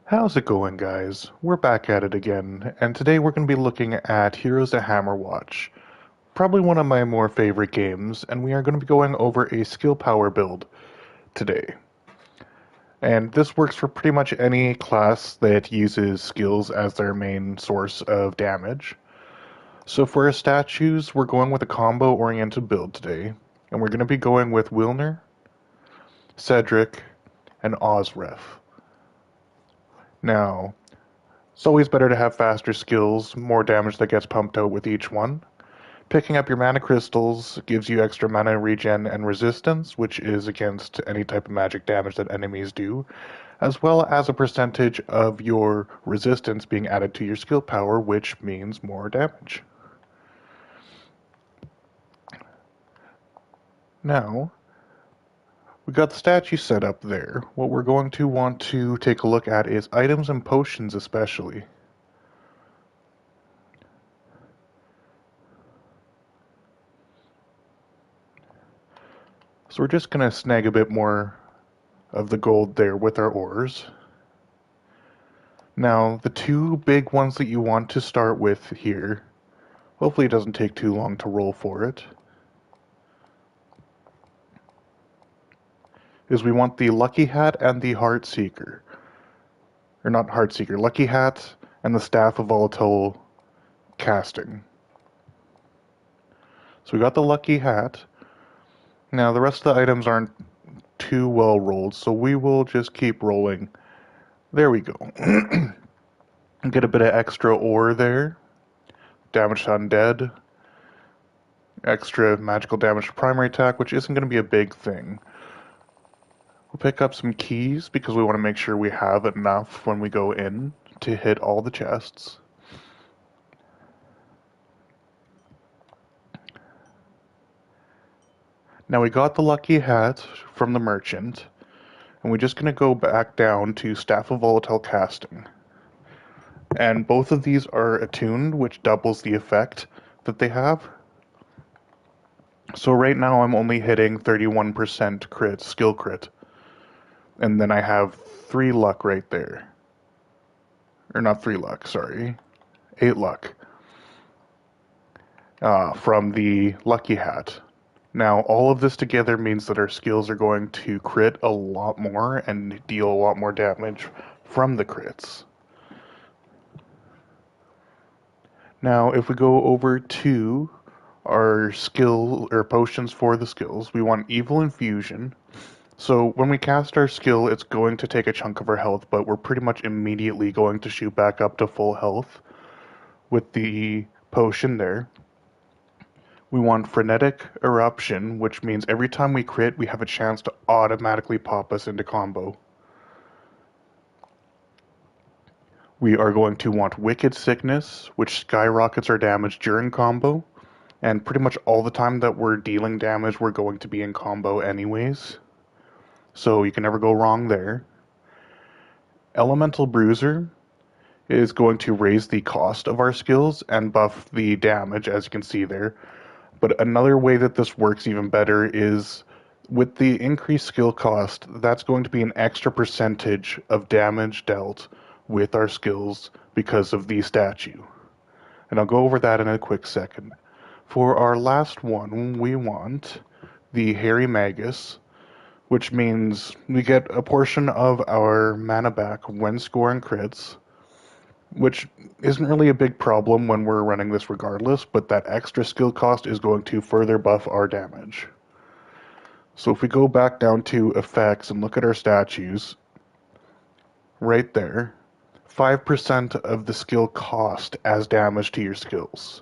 How's it going, guys? We're back at it again, and today we're going to be looking at Heroes of Hammerwatch, probably one of my more favorite games, and we are going to be going over a skill power build today. And this works for pretty much any class that uses skills as their main source of damage. So for our statues, we're going with a combo-oriented build today, and we're going to be going with Wilner, Cedric, and Ozref. Now, it's always better to have faster skills, more damage that gets pumped out with each one. Picking up your mana crystals gives you extra mana regen and resistance, which is against any type of magic damage that enemies do, as well as a percentage of your resistance being added to your skill power, which means more damage. Now, we got the statue set up there. What we're going to want to take a look at is items and potions especially. So we're just going to snag a bit more of the gold there with our ores. Now, the two big ones that you want to start with here, hopefully it doesn't take too long to roll for it, is we want the Lucky Hat and the Heart Seeker. Or not Heart Seeker, Lucky Hat and the Staff of Volatile Casting. So we got the Lucky Hat. Now, the rest of the items aren't too well rolled, so we will just keep rolling. There we go. Get a bit of extra ore there. Damage to undead. Extra magical damage to primary attack, which isn't going to be a big thing. We'll pick up some keys because we want to make sure we have enough when we go in to hit all the chests. Now we got the Lucky Hat from the merchant, and we're just going to go back down to Staff of Volatile Casting. And both of these are attuned, which doubles the effect that they have. So right now I'm only hitting 31% crit, skill crit. And then I have 3 luck right there. Or not 3 luck, sorry. 8 luck. From the Lucky Hat. Now, all of this together means that our skills are going to crit a lot more and deal a lot more damage from the crits. Now, if we go over to our skill, or potions for the skills, we want Evil Infusion. So when we cast our skill, it's going to take a chunk of our health, but we're pretty much immediately going to shoot back up to full health with the potion there. We want Frenetic Eruption, which means every time we crit, we have a chance to automatically pop us into combo. We are going to want Wicked Sickness, which skyrockets our damage during combo. And pretty much all the time that we're dealing damage, we're going to be in combo anyways. So you can never go wrong there. Elemental Bruiser is going to raise the cost of our skills and buff the damage, as you can see there. But another way that this works even better is with the increased skill cost, that's going to be an extra percentage of damage dealt with our skills because of the statue. And I'll go over that in a quick second. For our last one, we want the Hairy Magus, which means we get a portion of our mana back when scoring crits, which isn't really a big problem when we're running this regardless, but that extra skill cost is going to further buff our damage. So if we go back down to effects and look at our statues, right there, 5% of the skill cost as damage to your skills.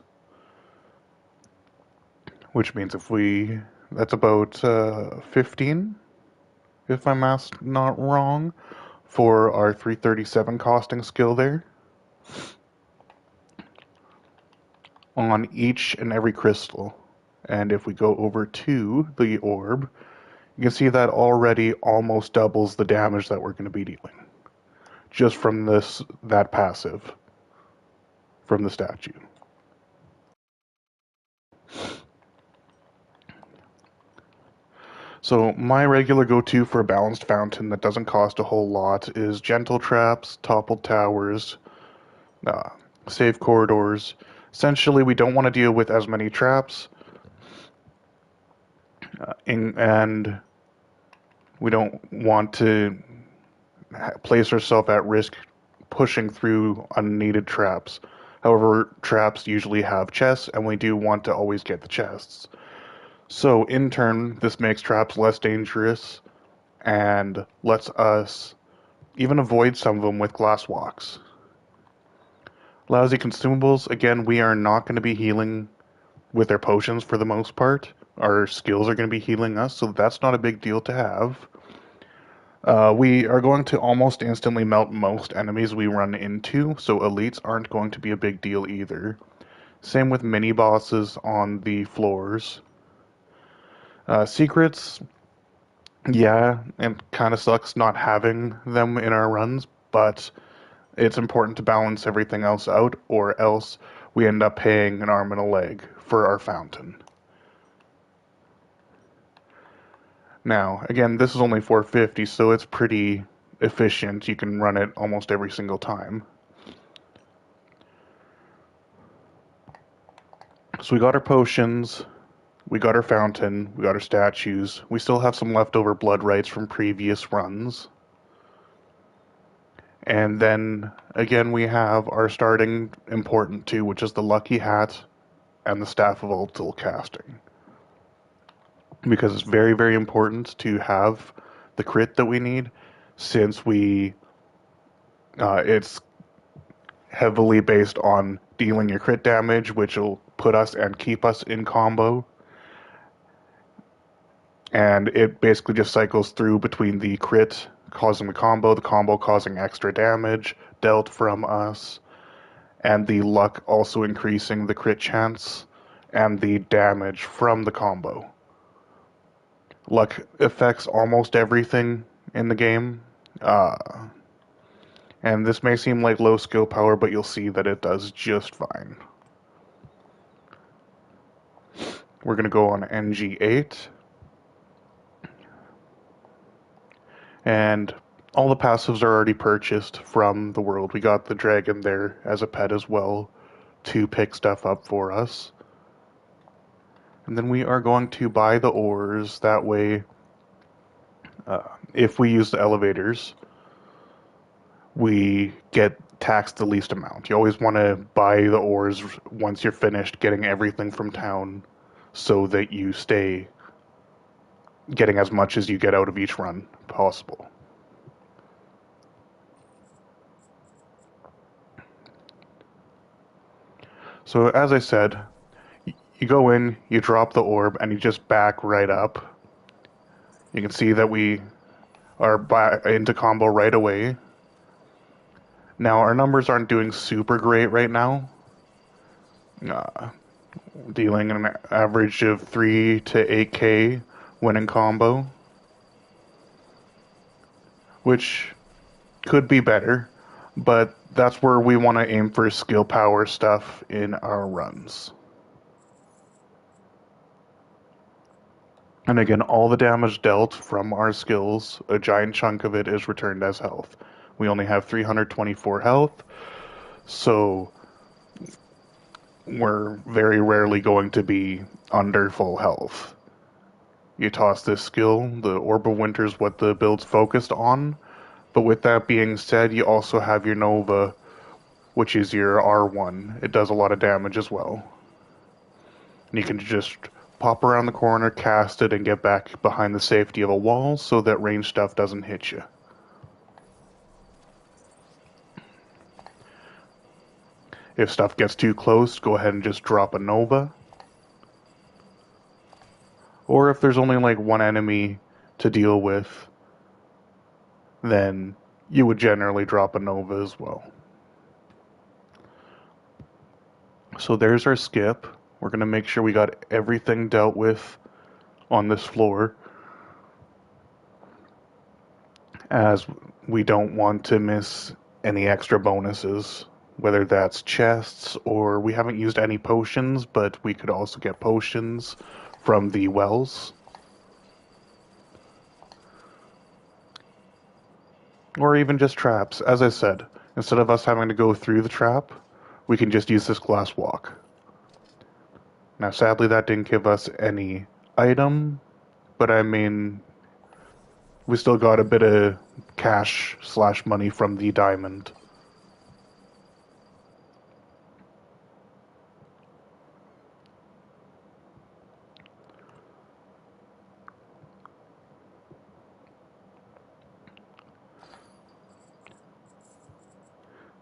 Which means that's about 15, if my math's not wrong, for our 337 costing skill there. On each and every crystal. And if we go over to the orb, you can see that already almost doubles the damage that we're going to be dealing. Just from that passive from the statue. So my regular go-to for a balanced fountain that doesn't cost a whole lot is gentle traps, toppled towers, uh, safe corridors. Essentially, we don't want to deal with as many traps, and we don't want to place ourselves at risk pushing through unneeded traps. However, traps usually have chests, and we do want to always get the chests. So, in turn, this makes traps less dangerous and lets us even avoid some of them with glass walks. Lousy consumables, again, we are not going to be healing with our potions for the most part. Our skills are going to be healing us, so that's not a big deal to have. We are going to almost instantly melt most enemies we run into, so elites aren't going to be a big deal either. Same with mini bosses on the floors. Secrets, yeah, it kind of sucks not having them in our runs, but it's important to balance everything else out, or else we end up paying an arm and a leg for our fountain. Now, again, this is only 450, so it's pretty efficient. You can run it almost every single time. So we got our potions, we got our fountain, we got our statues. We still have some leftover blood rights from previous runs. And then, again, we have our starting important two, which is the Lucky Hat and the Staff of Ultil Casting. Because it's very, very important to have the crit that we need, since it's heavily based on dealing your crit damage, which will put us and keep us in combo. And it basically just cycles through between the crit causing the combo causing extra damage dealt from us, and the luck also increasing the crit chance and the damage from the combo. Luck affects almost everything in the game. And this may seem like low skill power, but you'll see that it does just fine. We're going to go on NG8. And all the passives are already purchased from the world. We got the dragon there as a pet as well to pick stuff up for us. And then we are going to buy the ores. That way, if we use the elevators, we get taxed the least amount. You always want to buy the ores once you're finished getting everything from town, so that you stay getting as much as you get out of each run possible. So as I said, you go in, you drop the orb, and you just back right up. You can see that we are back into combo right away. Now, our numbers aren't doing super great right now. Dealing an average of 3 to 8k when in combo, which could be better, but that's where we want to aim for skill power stuff in our runs. And again, all the damage dealt from our skills, a giant chunk of it is returned as health. We only have 324 health, so we're very rarely going to be under full health. You toss this skill, the Orb of Winter is what the build's focused on, but with that being said, you also have your Nova, which is your R1. It does a lot of damage as well. And you can just pop around the corner, cast it, and get back behind the safety of a wall so that ranged stuff doesn't hit you. If stuff gets too close, go ahead and just drop a Nova. Or if there's only like one enemy to deal with, then you would generally drop a Nova as well. So there's our skip. We're going to make sure we got everything dealt with on this floor, as we don't want to miss any extra bonuses, whether that's chests or we haven't used any potions, but we could also get potions from the wells. Or even just traps. As I said, instead of us having to go through the trap, we can just use this glass walk. Now, sadly, that didn't give us any item, but I mean, we still got a bit of cash slash money from the diamond.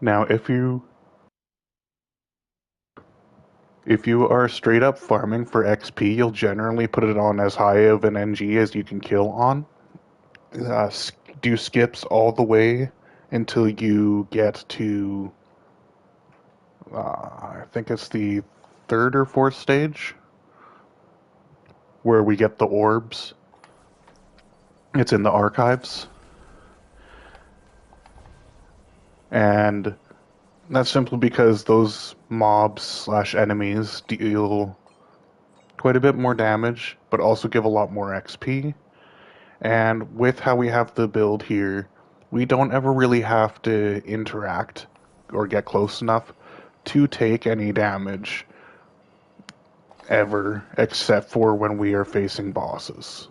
Now, if you are straight up farming for XP, you'll generally put it on as high of an NG as you can kill on. Do skips all the way until you get to, I think it's the third or fourth stage, where we get the orbs. It's in the archives. And that's simply because those mobs slash enemies deal quite a bit more damage, but also give a lot more XP. And with how we have the build here, we don't ever really have to interact or get close enough to take any damage ever, except for when we are facing bosses.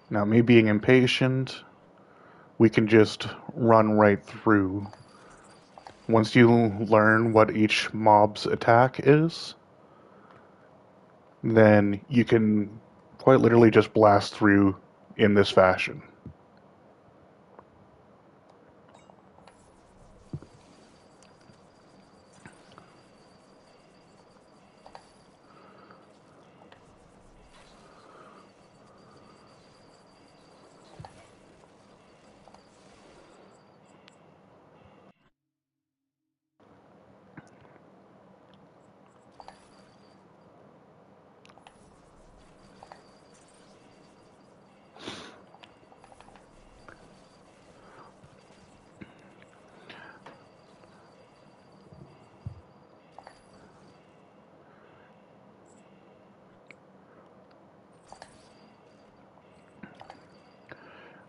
Now, me being impatient, we can just run right through. Once you learn what each mob's attack is, then you can quite literally just blast through in this fashion.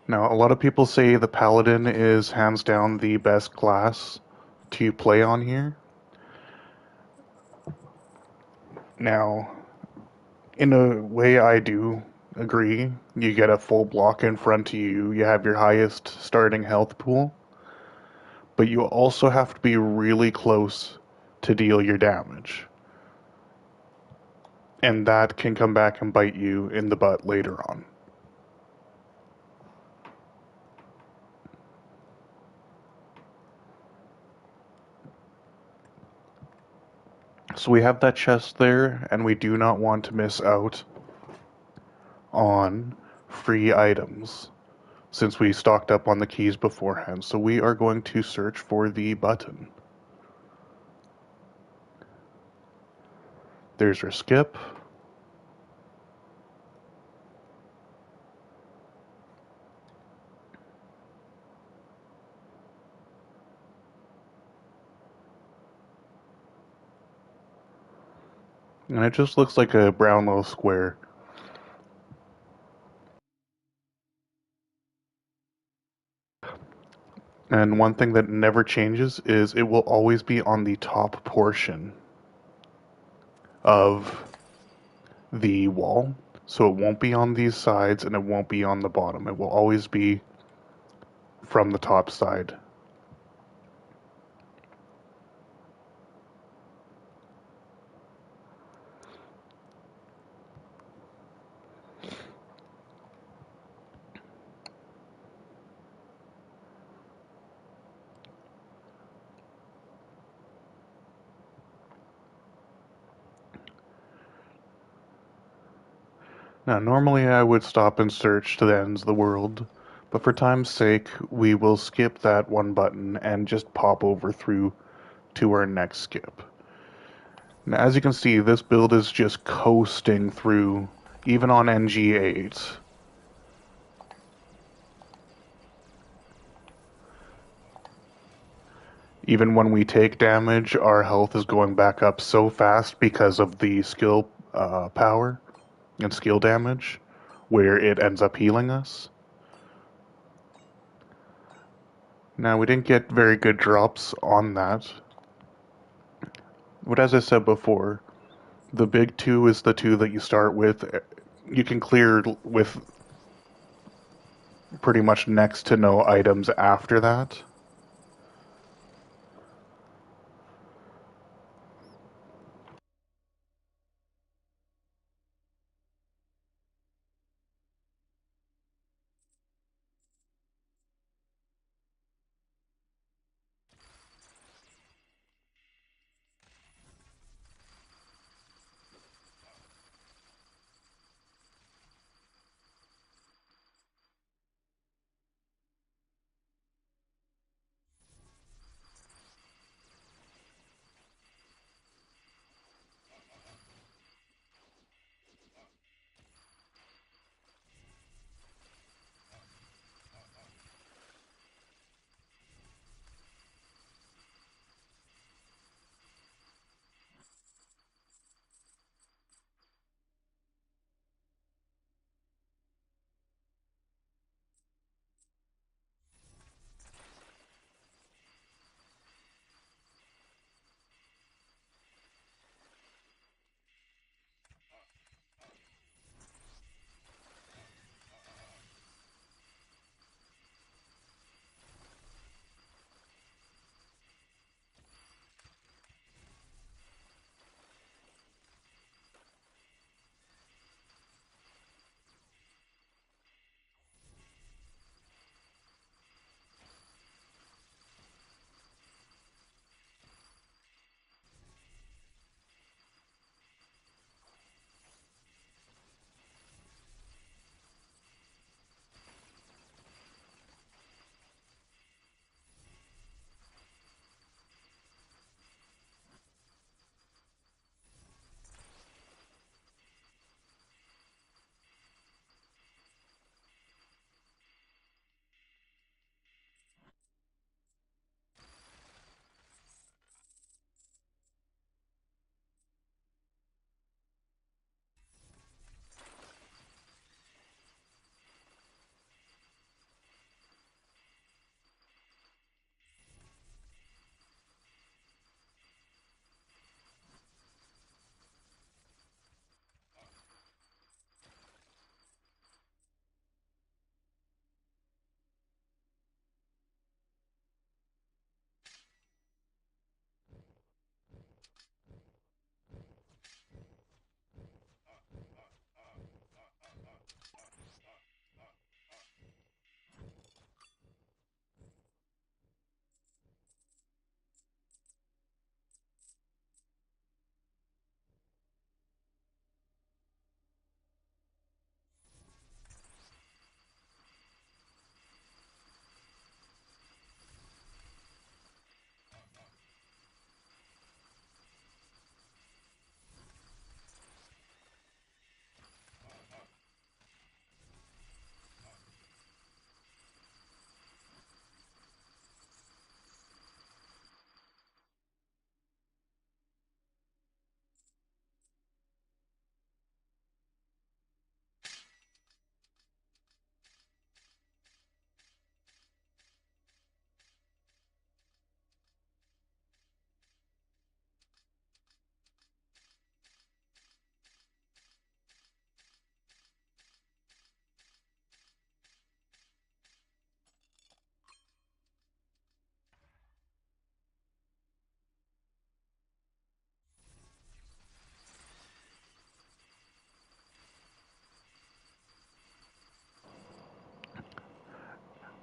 Now, a lot of people say the Paladin is hands down the best class to play on here. Now, in a way, I do agree. You get a full block in front of you, you have your highest starting health pool, but you also have to be really close to deal your damage. And that can come back and bite you in the butt later on. So we have that chest there, and we do not want to miss out on free items since we stocked up on the keys beforehand. So we are going to search for the button. There's our skip. And it just looks like a brown little square. And one thing that never changes is it will always be on the top portion of the wall. So it won't be on these sides and it won't be on the bottom. It will always be from the top side. Now, normally I would stop and search to the ends of the world, but for time's sake, we will skip that one button and just pop over through to our next skip. Now, as you can see, this build is just coasting through, even on NG8. Even when we take damage, our health is going back up so fast because of the skill power and skill damage, where it ends up healing us. Now, we didn't get very good drops on that, but as I said before, the big two is the two that you start with. You can clear with pretty much next to no items after that.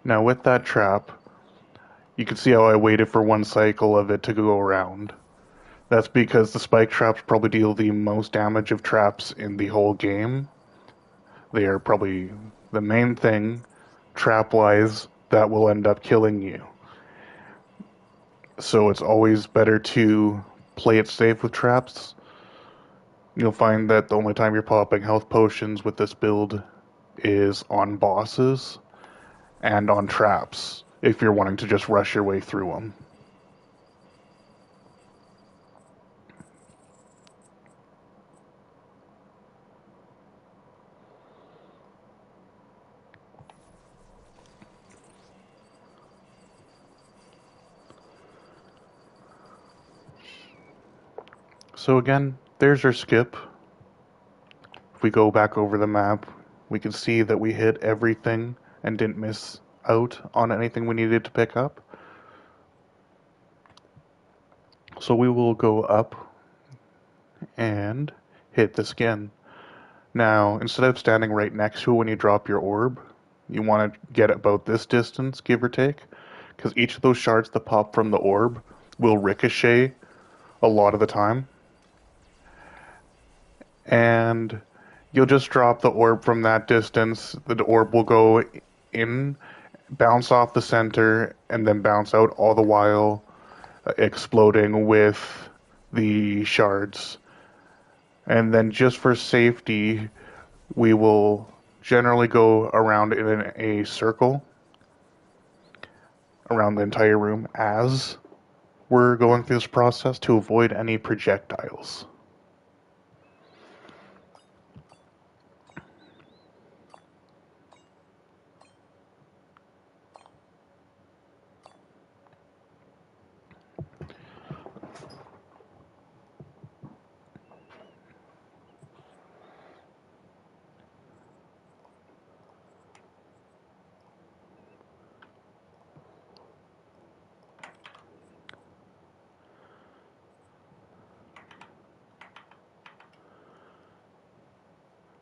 Now, with that trap, you can see how I waited for one cycle of it to go around. That's because the spike traps probably deal the most damage of traps in the whole game. They are probably the main thing, trap-wise, that will end up killing you. So it's always better to play it safe with traps. You'll find that the only time you're popping health potions with this build is on bosses and on traps, if you're wanting to just rush your way through them. So again, there's our skip. If we go back over the map, we can see that we hit everything and didn't miss out on anything we needed to pick up. So we will go up and hit this again. Now, instead of standing right next to it when you drop your orb, you want to get about this distance, give or take, because each of those shards that pop from the orb will ricochet a lot of the time. And you'll just drop the orb from that distance. The orb will go in, bounce off the center, and then bounce out, all the while exploding with the shards. And then just for safety, we will generally go around in a circle around the entire room as we're going through this process to avoid any projectiles.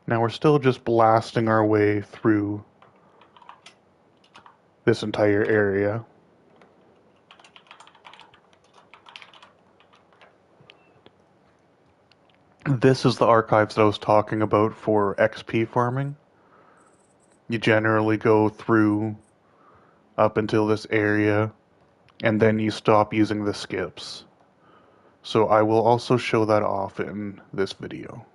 Now we're still just blasting our way through this entire area. This is the archives that I was talking about for XP farming. You generally go through up until this area, and then you stop using the skips. So I will also show that off in this video.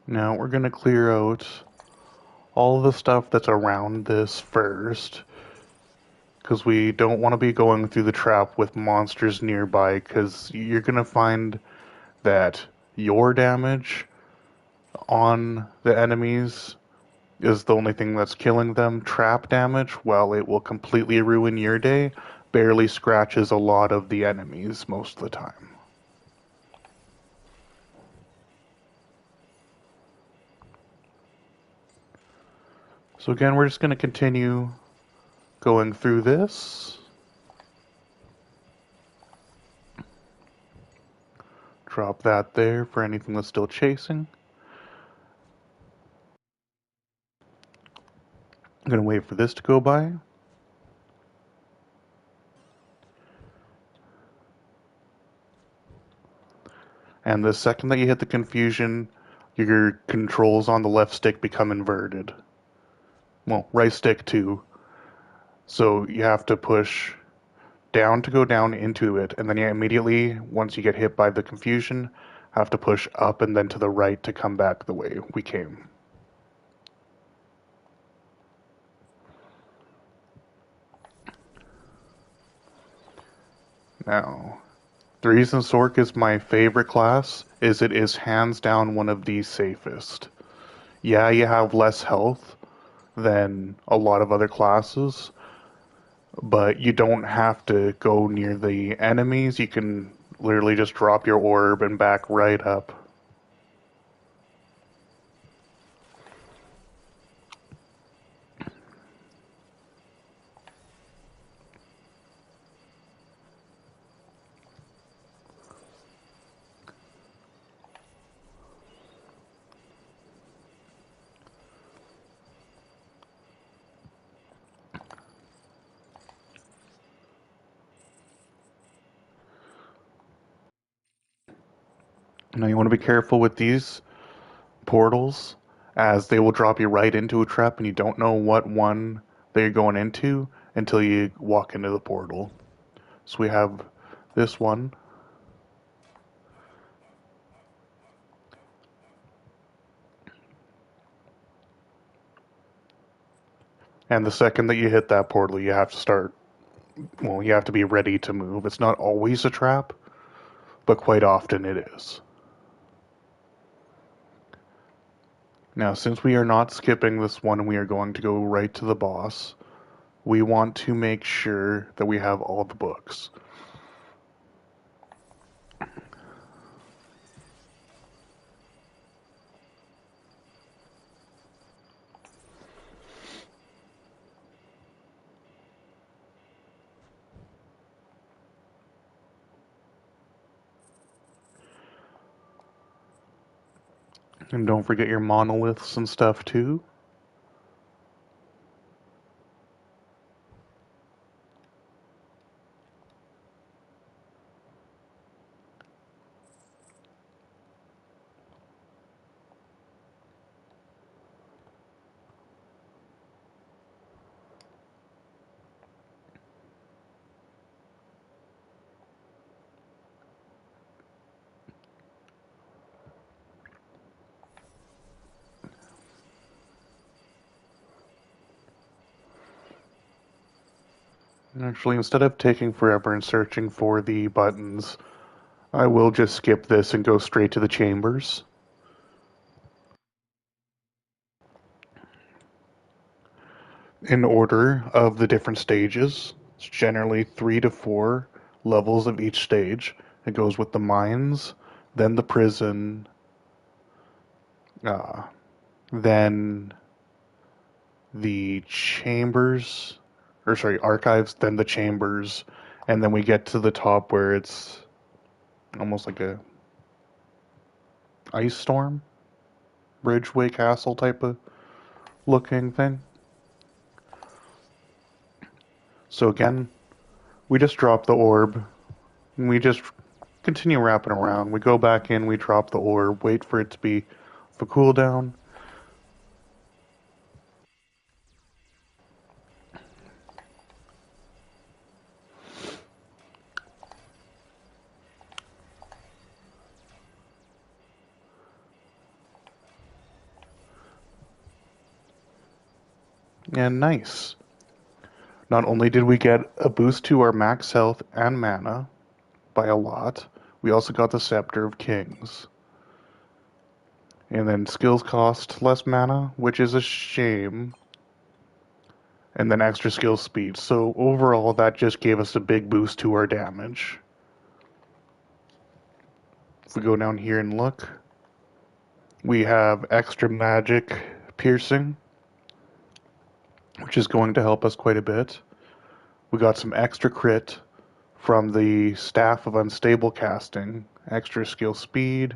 Now we're going to clear out all the stuff that's around this first, because we don't want to be going through the trap with monsters nearby, because you're going to find that your damage on the enemies is the only thing that's killing them. Trap damage, while it will completely ruin your day, barely scratches a lot of the enemies most of the time. So again, we're just going to continue going through this. Drop that there for anything that's still chasing. I'm going to wait for this to go by. And the second that you hit the confusion, your controls on the left stick become inverted. Well, right stick too. So you have to push down to go down into it, and then you immediately, once you get hit by the confusion, have to push up and then to the right to come back the way we came. Now, the reason Sork is my favorite class is it is hands down one of the safest. Yeah, you have less health than a lot of other classes, but you don't have to go near the enemies. You can literally just drop your orb and back right up. Now you want to be careful with these portals, as they will drop you right into a trap and you don't know what one they're going into until you walk into the portal. So we have this one. And the second that you hit that portal, you have to start, well, you have to be ready to move. It's not always a trap, but quite often it is. Now, since we are not skipping this one and we are going to go right to the boss, we want to make sure that we have all the books. And don't forget your monoliths and stuff too. Actually, instead of taking forever and searching for the buttons, I will just skip this and go straight to the chambers. In order of the different stages, it's generally 3 to 4 levels of each stage. It goes with the mines, then the prison, uh, then the chambers, or sorry, archives, then the chambers, and then we get to the top where it's almost like a ice storm, Ridgeway Castle type of looking thing. So again, we just drop the orb, and we just continue wrapping around. We go back in, we drop the orb, wait for it to be for cooldown. And nice. Not only did we get a boost to our max health and mana by a lot, we also got the Scepter of Kings. And then skills cost less mana, which is a shame. And then extra skill speed. So overall, that just gave us a big boost to our damage. If we go down here and look, we have extra magic piercing, which is going to help us quite a bit. We got some extra crit from the Staff of Unstable Casting, extra skill speed.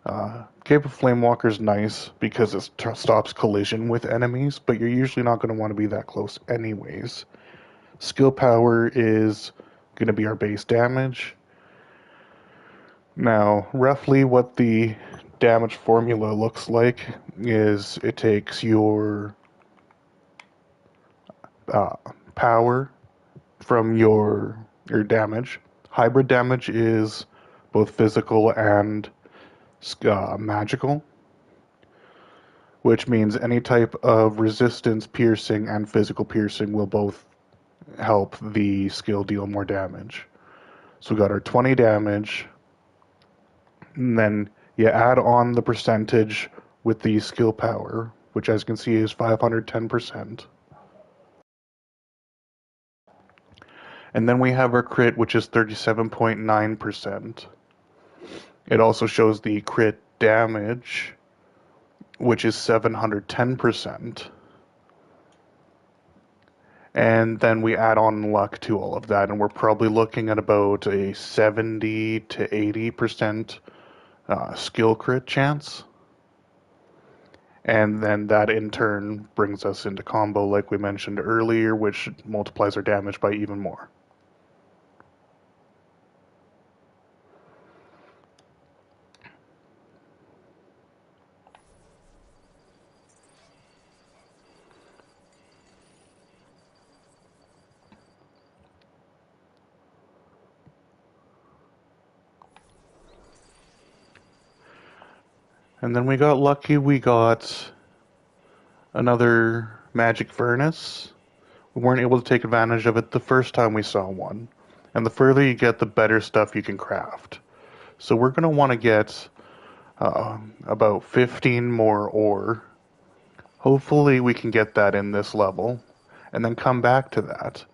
Cape of Flamewalker is nice because it stops collision with enemies, but you're usually not going to want to be that close anyways. Skill power is going to be our base damage. Now, roughly what the damage formula looks like is it takes your power from your damage. Hybrid damage is both physical and magical, which means any type of resistance piercing and physical piercing will both help the skill deal more damage. So we got our 20 damage, and then you add on the percentage with the skill power, which as you can see is 510%. And then we have our crit, which is 37.9%. It also shows the crit damage, which is 710%. And then we add on luck to all of that, and we're probably looking at about a 70 to 80% skill crit chance. And then that in turn brings us into combo, like we mentioned earlier, which multiplies our damage by even more. And then we got lucky, we got another magic furnace. We weren't able to take advantage of it the first time we saw one. And the further you get, the better stuff you can craft. So we're going to want to get about 15 more ore. Hopefully we can get that in this level, and then come back to that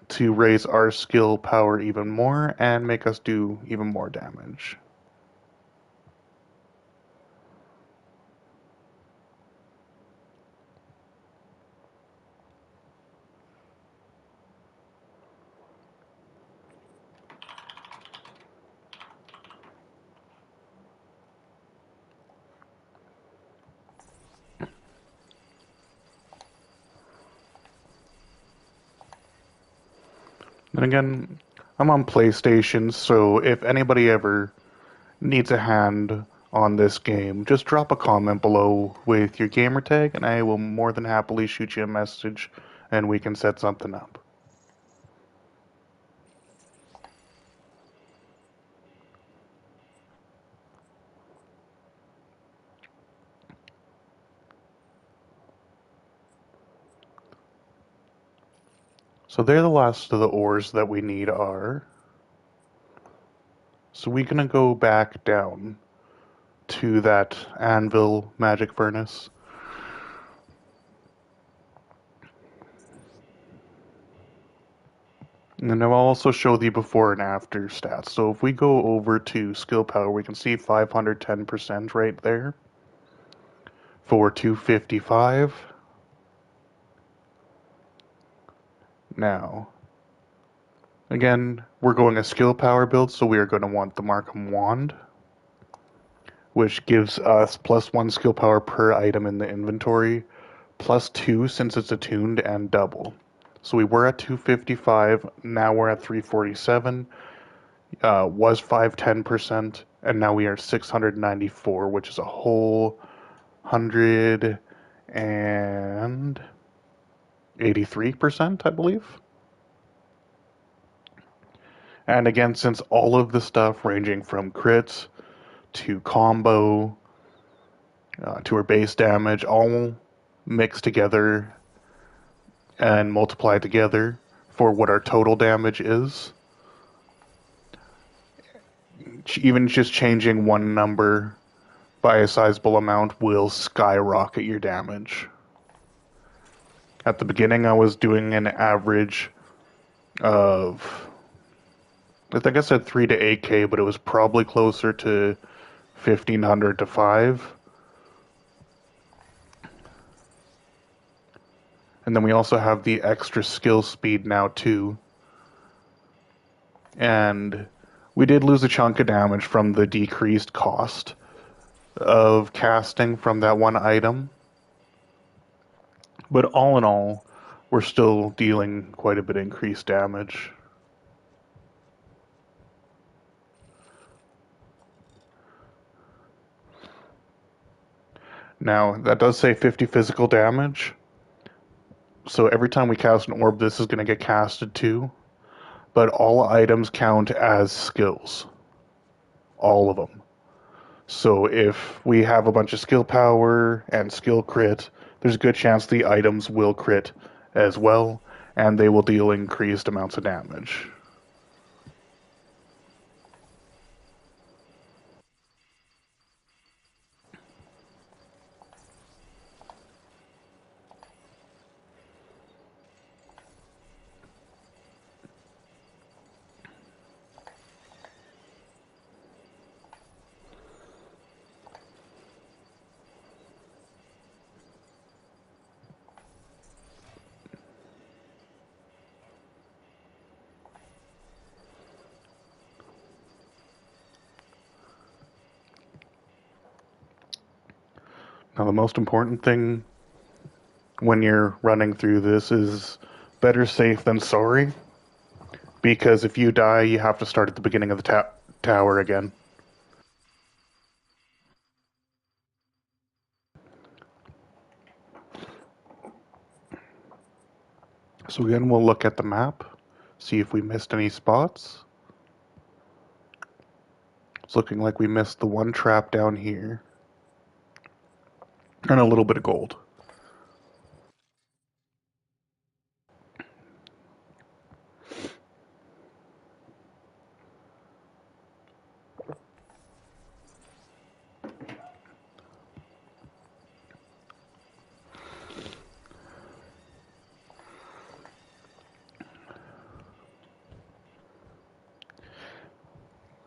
to raise our skill power even more and make us do even more damage. And again, I'm on PlayStation, so if anybody ever needs a hand on this game, just drop a comment below with your gamer tag, and I will more than happily shoot you a message and we can set something up. So they're the last of the ores that we need are. So we're gonna go back down to that anvil magic furnace. And then I'll also show the before and after stats. So if we go over to skill power, we can see 510% right there for 255. Now, again, we're going a skill power build, so we are going to want the Markham Wand, which gives us +1 skill power per item in the inventory, +2 since it's attuned, and double. So we were at 255, now we're at 347, was 510%, and now we are 694, which is a whole 183%, I believe. And again, since all of the stuff ranging from crits to combo to our base damage all mixed together and multiplied together for what our total damage is, even just changing one number by a sizable amount will skyrocket your damage. At the beginning, I was doing an average of, I think I said 3 to 8k, but it was probably closer to 1500 to 5. And then we also have the extra skill speed now too. And we did lose a chunk of damage from the decreased cost of casting from that one item. But all in all, we're still dealing quite a bit of increased damage. Now, that does say 50 physical damage. So every time we cast an orb, this is going to get casted too. But all items count as skills. All of them. So if we have a bunch of skill power and skill crit, there's a good chance the items will crit as well, and they will deal increased amounts of damage. Now, the most important thing when you're running through this is better safe than sorry, because if you die, you have to start at the beginning of the tower again. So again, we'll look at the map, see if we missed any spots. It's looking like we missed the one trap down here, and a little bit of gold.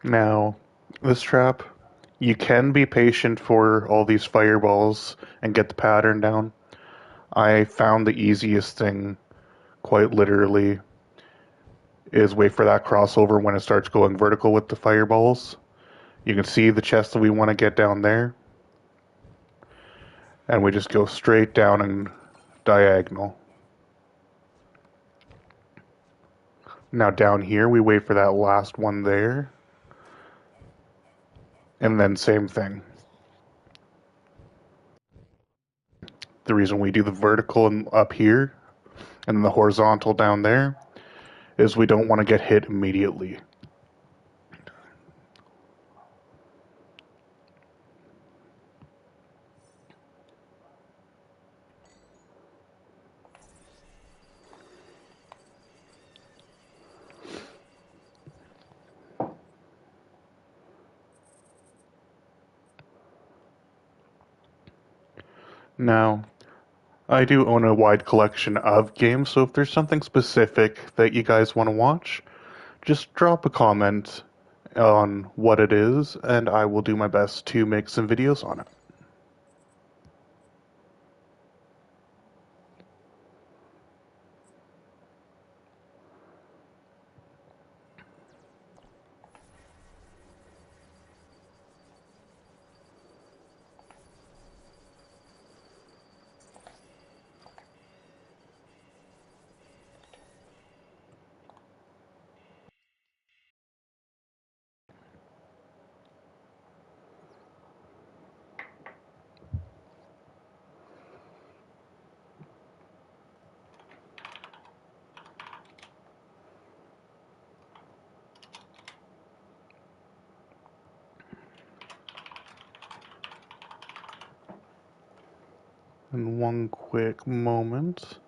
Now, this trap, you can be patient for all these fireballs and get the pattern down. I found the easiest thing, quite literally, is wait for that crossover when it starts going vertical with the fireballs. You can see the chest that we want to get down there, and we just go straight down and diagonal. Now down here, we wait for that last one there, and then same thing. The reason we do the vertical and up here, and then the horizontal down there, is we don't want to get hit immediately. Now, I do own a wide collection of games, so if there's something specific that you guys want to watch, just drop a comment on what it is, and I will do my best to make some videos on it. In one quick moment.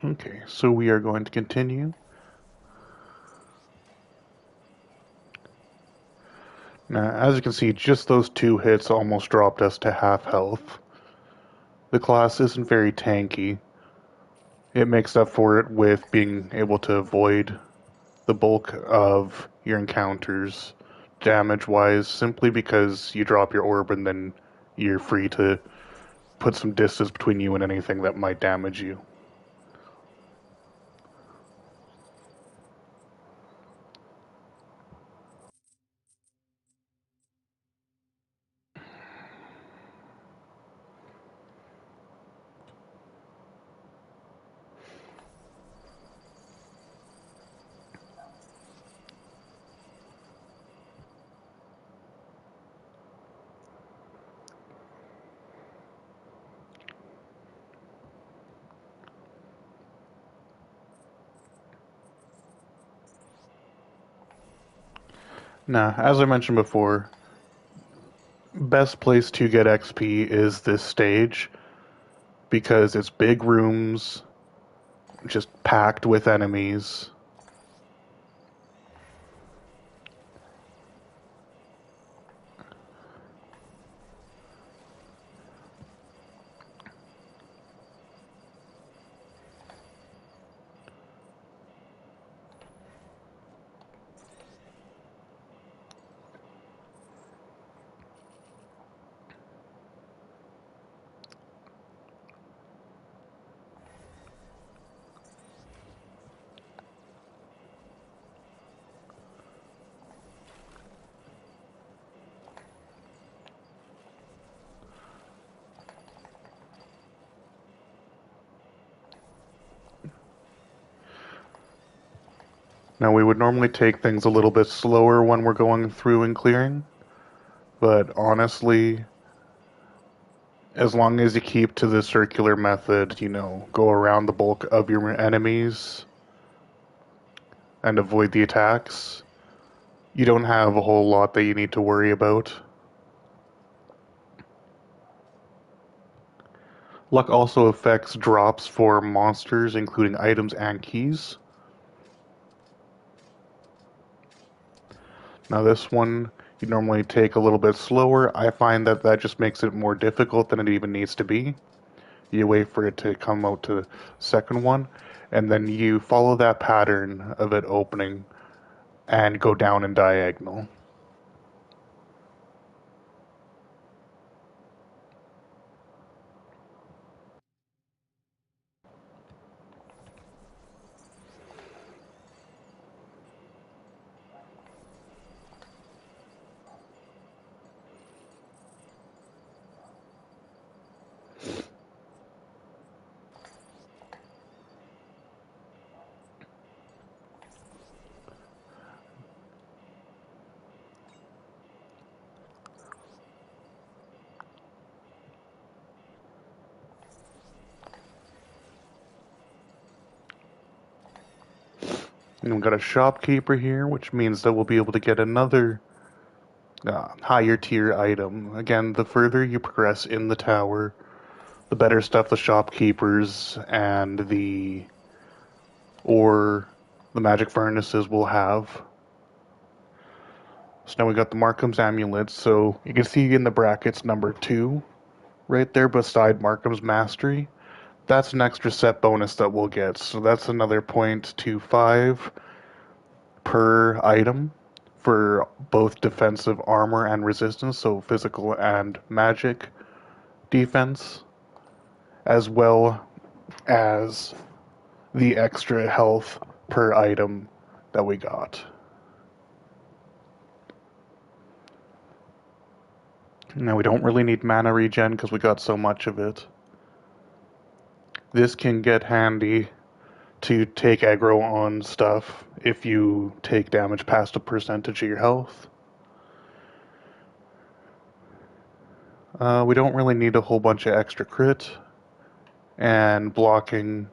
Okay, so we are going to continue. Now, as you can see, just those two hits almost dropped us to half health. The class isn't very tanky. It makes up for it with being able to avoid the bulk of your encounters damage-wise, simply because you drop your orb and then you're free to put some distance between you and anything that might damage you. Now, as I mentioned before, best place to get XP is this stage because it's big rooms, just packed with enemies. Now, we would normally take things a little bit slower when we're going through and clearing, but honestly, as long as you keep to the circular method, go around the bulk of your enemies, and avoid the attacks, you don't have a whole lot that you need to worry about. Luck also affects drops for monsters, including items and keys. Now this one, you normally take a little bit slower. I find that that just makes it more difficult than it even needs to be. You wait for it to come out to the second one, and then you follow that pattern of it opening and go down in diagonal. And we've got a shopkeeper here, which means that we'll be able to get another higher tier item. Again, the further you progress in the tower, the better stuff the shopkeepers and the magic furnaces will have. So now we got the Markham's amulet. So you can see in the brackets number 2 right there beside Markham's mastery. That's an extra set bonus that we'll get. So that's another 0.25 per item for both defensive armor and resistance, so physical and magic defense, as well as the extra health per item that we got. Now we don't really need mana regen because we got so much of it. This can get handy to take aggro on stuff if you take damage past a percentage of your health. We don't really need a whole bunch of extra crit, and blocking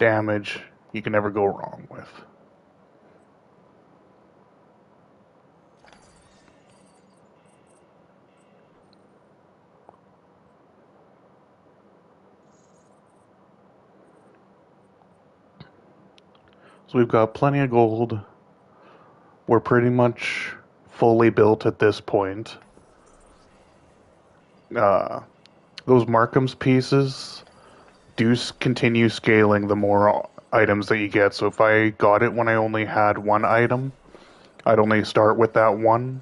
damage you can never go wrong with. So we've got plenty of gold. We're pretty much fully built at this point. Those Markham's pieces do continue scaling the more items that you get. So if I got it when I only had one item, I'd only start with that one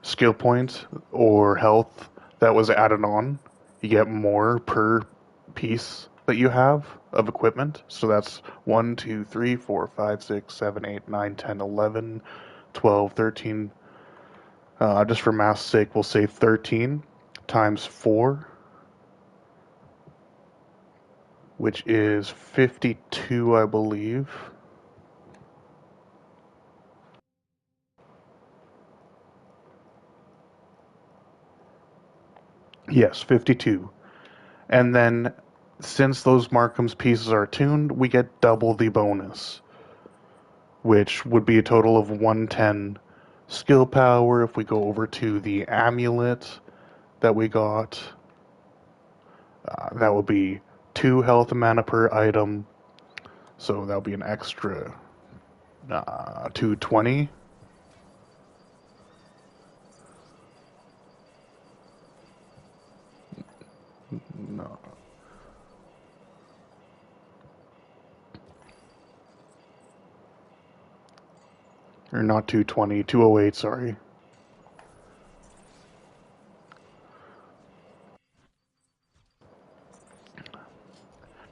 skill point or health that was added on. You get more per piece that you have of equipment. So that's 1, 2, 3, 4, 5, 6, 7, 8, 9, 10, 11, 12, 13. Just for math's sake, we'll say 13 times 4, which is 52, I believe. Yes, 52. And then, since those Markham's pieces are tuned, we get double the bonus, which would be a total of 110 skill power. If we go over to the amulet that we got, that will be 2 health mana per item, so that'll be an extra 220. No. Or not 220, 208, sorry.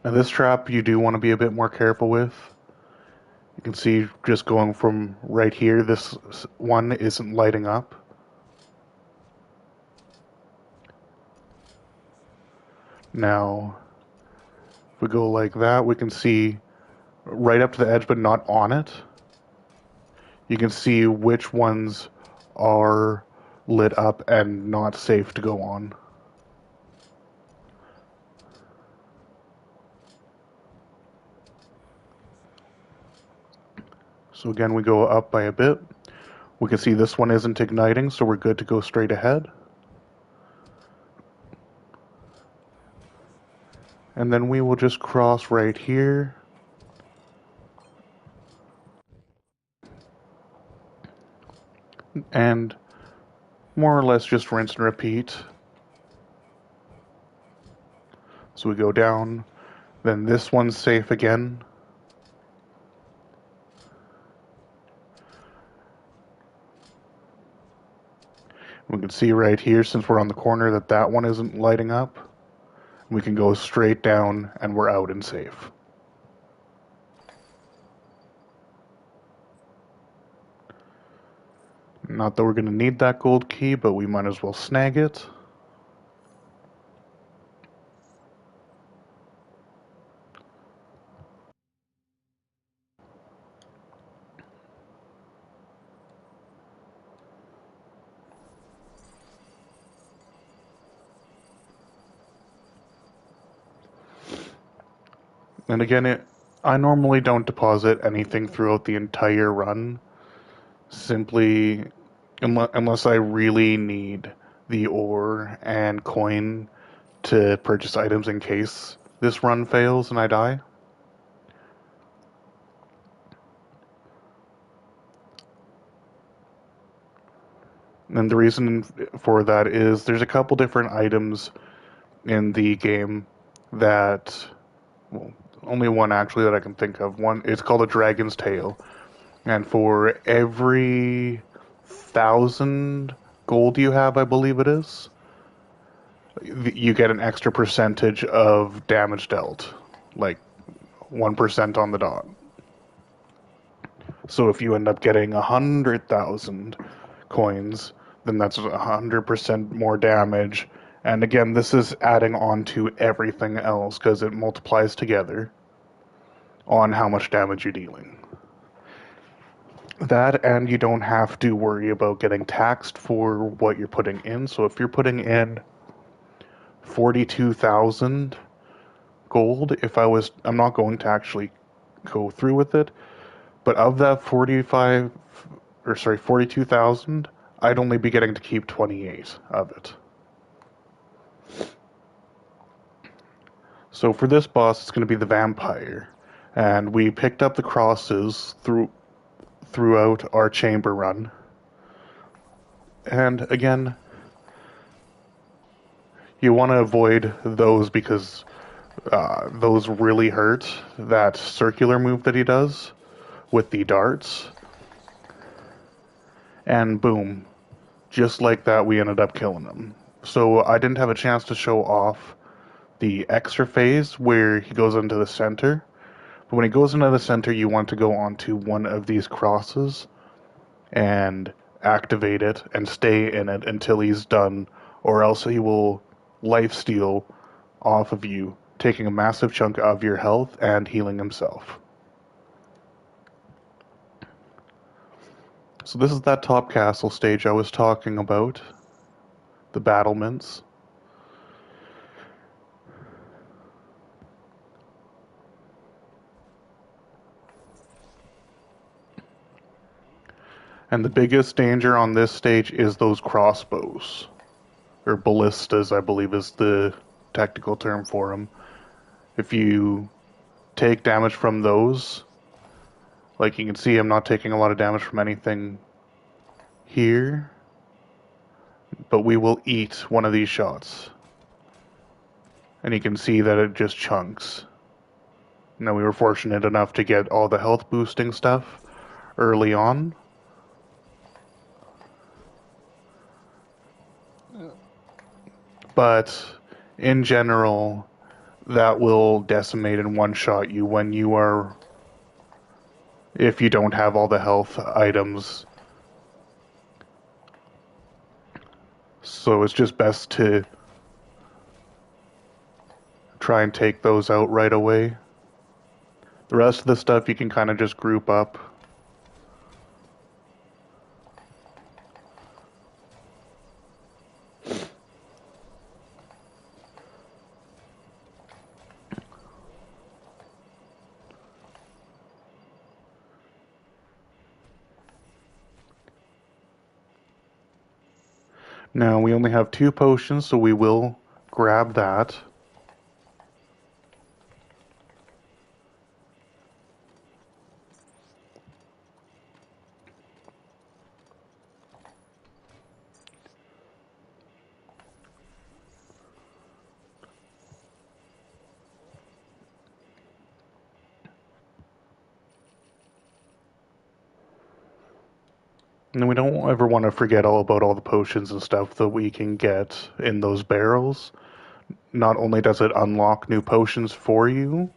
Now this trap you do want to be a bit more careful with. You can see just going from right here, this one isn't lighting up. Now, if we go like that, we can see right up to the edge but not on it. You can see which ones are lit up and not safe to go on. So again, we go up by a bit. We can see this one isn't igniting, so we're good to go straight ahead. And then we will just cross right here. And more or less just rinse and repeat. So we go down, then this one's safe again. We can see right here, since we're on the corner, that that one isn't lighting up. We can go straight down and we're out and safe. Not that we're going to need that gold key, but we might as well snag it. And again, I normally don't deposit anything throughout the entire run, simply unless I really need the ore and coin to purchase items in case this run fails and I die. And the reason for that is there's a couple different items in the game that, well, only one actually that I can think of. One, it's called a Dragon's Tail, and for every 1,000 gold you have, I believe it is, you get an extra percentage of damage dealt, like 1% on the dot. So if you end up getting 100,000 coins, then that's 100% more damage. And again, this is adding on to everything else because it multiplies together on how much damage you're dealing. That, and you don't have to worry about getting taxed for what you're putting in. So if you're putting in 42,000 gold, I'm not going to actually go through with it, but of that 42,000, I'd only be getting to keep 28 of it. So for this boss, it's going to be the vampire, and we picked up the crosses throughout our chamber run. And again, you want to avoid those because those really hurt. That circular move that he does with the darts, and boom, just like that, we ended up killing him. So I didn't have a chance to show off the extra phase where he goes into the center. But when he goes into the center, you want to go onto one of these crosses and activate it and stay in it until he's done, or else he will lifesteal off of you, taking a massive chunk of your health and healing himself. So this is that top castle stage I was talking about, the battlements. And the biggest danger on this stage is those crossbows. Or ballistas, I believe is the technical term for them. If you take damage from those, like you can see, I'm not taking a lot of damage from anything here, but we will eat one of these shots. And you can see that it just chunks. Now, we were fortunate enough to get all the health boosting stuff early on. But in general, that will decimate and one-shot you if you don't have all the health items. So it's just best to try and take those out right away. The rest of the stuff you can kind of just group up. Now we only have 2 potions, so we will grab that. And we don't ever want to forget all about all the potions and stuff that we can get in those barrels. Not only does it unlock new potions for you,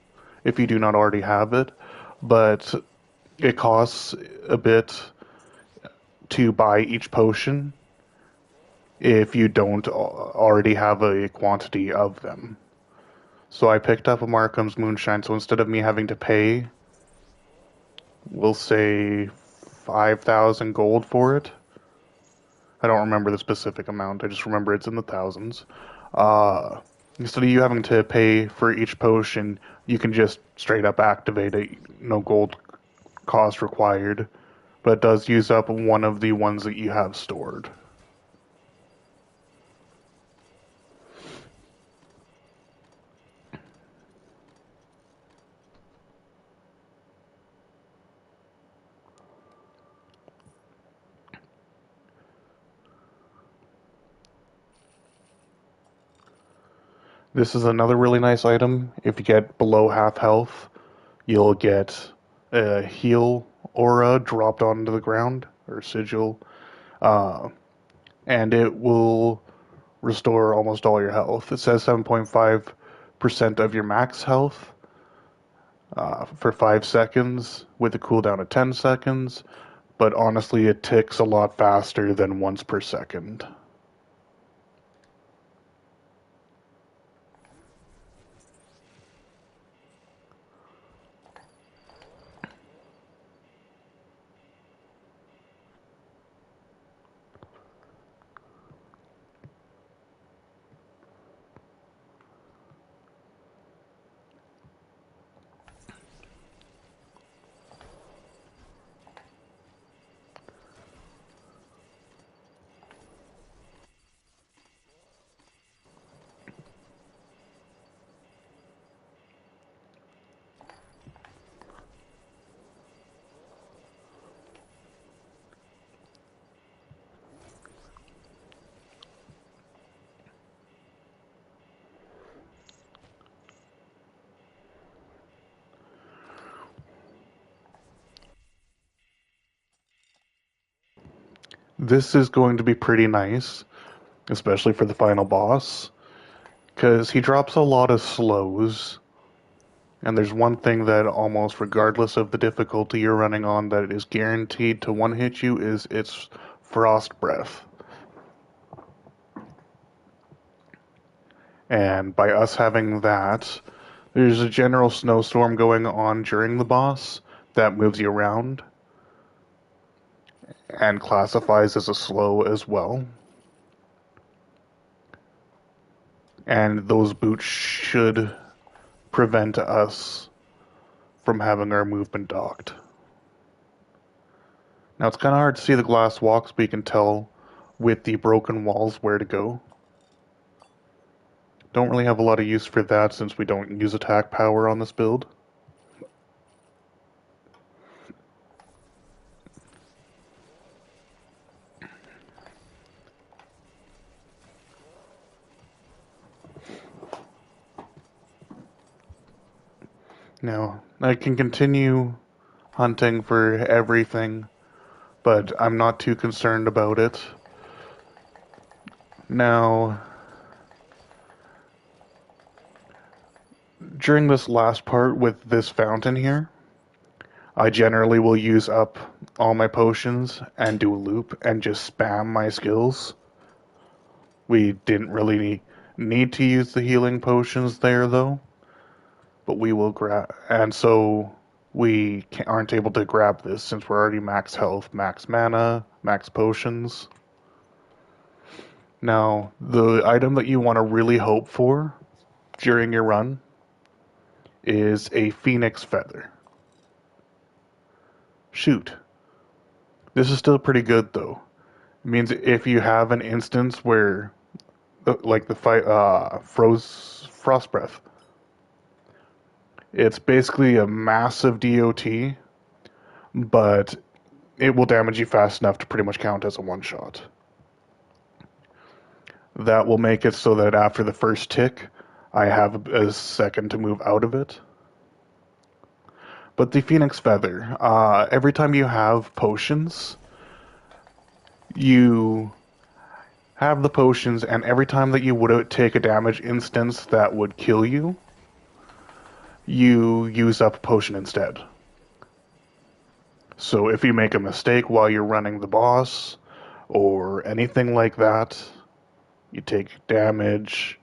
if you do not already have it, but it costs a bit to buy each potion if you don't already have a quantity of them. So I picked up a Markham's Moonshine, so instead of me having to pay, we'll say 5,000 gold for it. I don't remember the specific amount, I just remember it's in the thousands. Uh, Instead of you having to pay for each potion, you can just straight up activate it, no gold cost required, but it does use up one of the ones that you have stored. This is another really nice item. If you get below half health, you'll get a heal aura dropped onto the ground, or sigil, uh, and it will restore almost all your health. It says 7.5% of your max health for 5 seconds with a cooldown of 10 seconds, but honestly, it ticks a lot faster than once per second. This is going to be pretty nice, especially for the final boss, because he drops a lot of slows. And there's one thing that almost regardless of the difficulty you're running on that is guaranteed to one hit you is its frost breath. And by us having that, there's a general snowstorm going on during the boss that moves you around and classifies as a slow as well. And those boots should prevent us from having our movement docked. Now it's kind of hard to see the glass walks, but you can tell with the broken walls where to go. Don't really have a lot of use for that since we don't use attack power on this build. Now, I can continue hunting for everything, but I'm not too concerned about it. Now, during this last part with this fountain here, I generally will use up all my potions and do a loop and just spam my skills. We didn't really need to use the healing potions there though, but we will grab, and so we aren't able to grab this since we're already max health, max mana, max potions. Now, the item that you want to really hope for during your run is a phoenix feather. Shoot. This is still pretty good though. It means if you have an instance where, like the fight, frost breath, it's basically a massive DOT, but it will damage you fast enough to pretty much count as a one shot. That will make it so that after the first tick, I have a second to move out of it. But the Phoenix Feather, every time you have potions, you have the potions, and every time that you would take a damage instance that would kill you, you use up a potion instead. So if you make a mistake while you're running the boss, or anything like that, you take damage,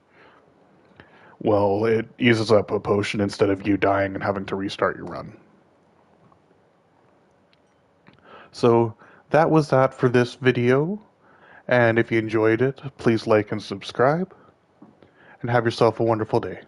well, it uses up a potion instead of you dying and having to restart your run. So that was that for this video, and if you enjoyed it, please like and subscribe, and have yourself a wonderful day.